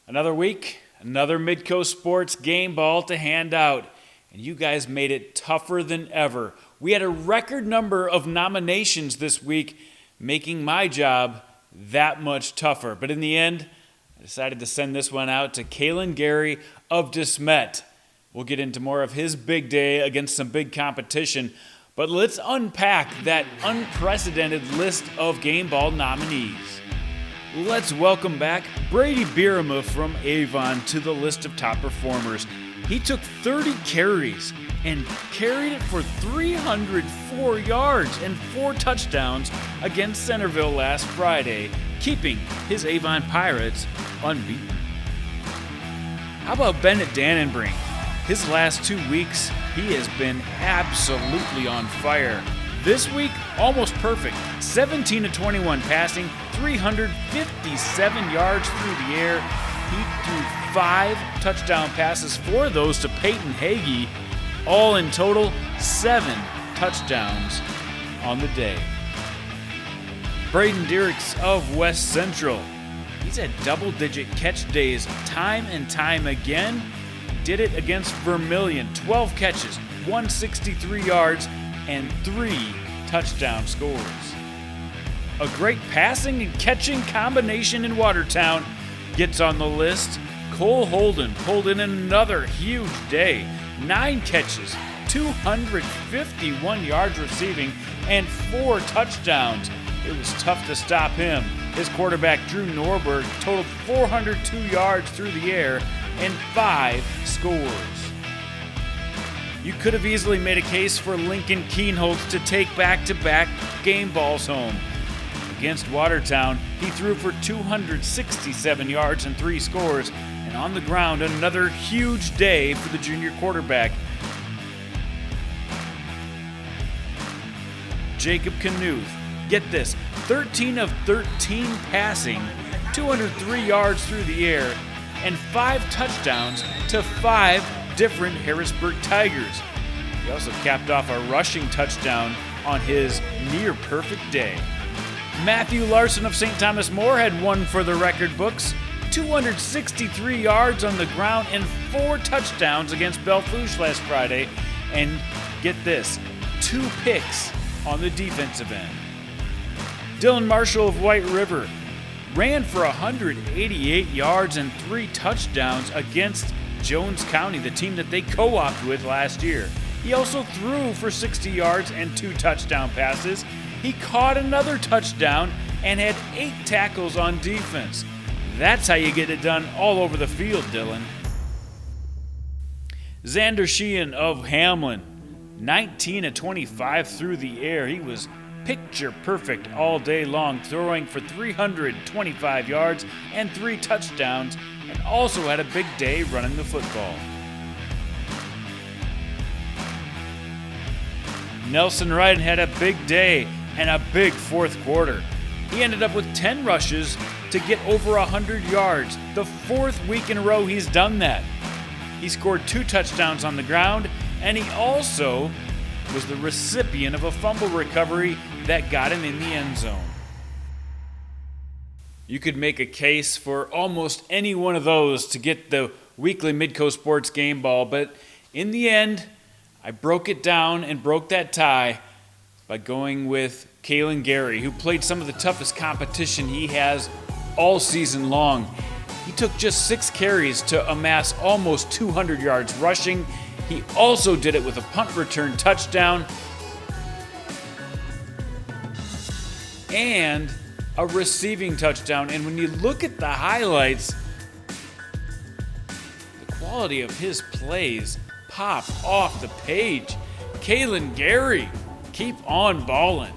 Another week, another Midco Sports game ball to hand out, and you guys made it tougher than ever. We had a record number of nominations this week, making my job that much tougher. But in the end, I decided to send this one out to Kalen Garry of Smet. We'll get into more of his big day against some big competition, but let's unpack that unprecedented list of game ball nominees. Let's welcome back Brayden Dierks from Avon to the list of top performers. He took 30 carries and carried it for 304 yards and 4 touchdowns against Centerville last Friday, keeping his Avon Pirates unbeaten. How about Bennett Dannenbring? His last 2 weeks, he has been absolutely on fire. This week, almost perfect. 17 of 21 passing, 357 yards through the air. He threw 5 touchdown passes, 4 of those to 𝗕𝗹𝗹. All in total, 7 touchdowns on the day. Brayden Dierks of West Central. He's had double-digit catch days time and time again. Did it against Vermilion. 12 catches, 163 yards, and 3 touchdown scores. A great passing and catching combination in Watertown gets on the list. Holden pulled in another huge day. 9 catches, 251 yards receiving, and 4 touchdowns. It was tough to stop him. His quarterback, 𝗕𝗹𝗹, totaled 402 yards through the air and 5 scores. You could have easily made a case for Lincoln Keenholz to take back-to-back game balls home. Against Watertown, he threw for 267 yards and 3 scores, and on the ground, another huge day for the junior quarterback. Jacob Knuth, get this, 13 of 13 passing, 203 yards through the air, and 5 touchdowns to 5 different Harrisburg Tigers. He also capped off a rushing touchdown on his near-perfect day. Matthew Larson of St. Thomas More had one for the record books, 263 yards on the ground and 4 touchdowns against Belle-Fourche last Friday, and get this, 2 picks on the defensive end. Dylan Marshall of White River ran for 188 yards and 3 touchdowns against Jones County, the team that they co-opted with last year. He also threw for 60 yards and 2 touchdown passes. He caught another touchdown and had 8 tackles on defense. That's how you get it done all over the field, Dylan. Xander Sheehan of Hamlin, 19 of 25 through the air. He was picture perfect all day long, throwing for 325 yards and 3 touchdowns, and also had a big day running the football. Nelson Ryden had a big day and a big fourth quarter. He ended up with 10 rushes to get over 100 yards. The 4th week in a row he's done that. He scored 2 touchdowns on the ground, and he also was the recipient of a fumble recovery that got him in the end zone. You could make a case for almost any one of those to get the weekly Midco Sports game ball, but in the end, I broke it down and broke that tie by going with Kalen Garry, who played some of the toughest competition he has all season long. He took just 6 carries to amass almost 200 yards rushing. He also did it with a punt return touchdown and a receiving touchdown. And when you look at the highlights, the quality of his plays pop off the page. Kalen Garry, keep on balling.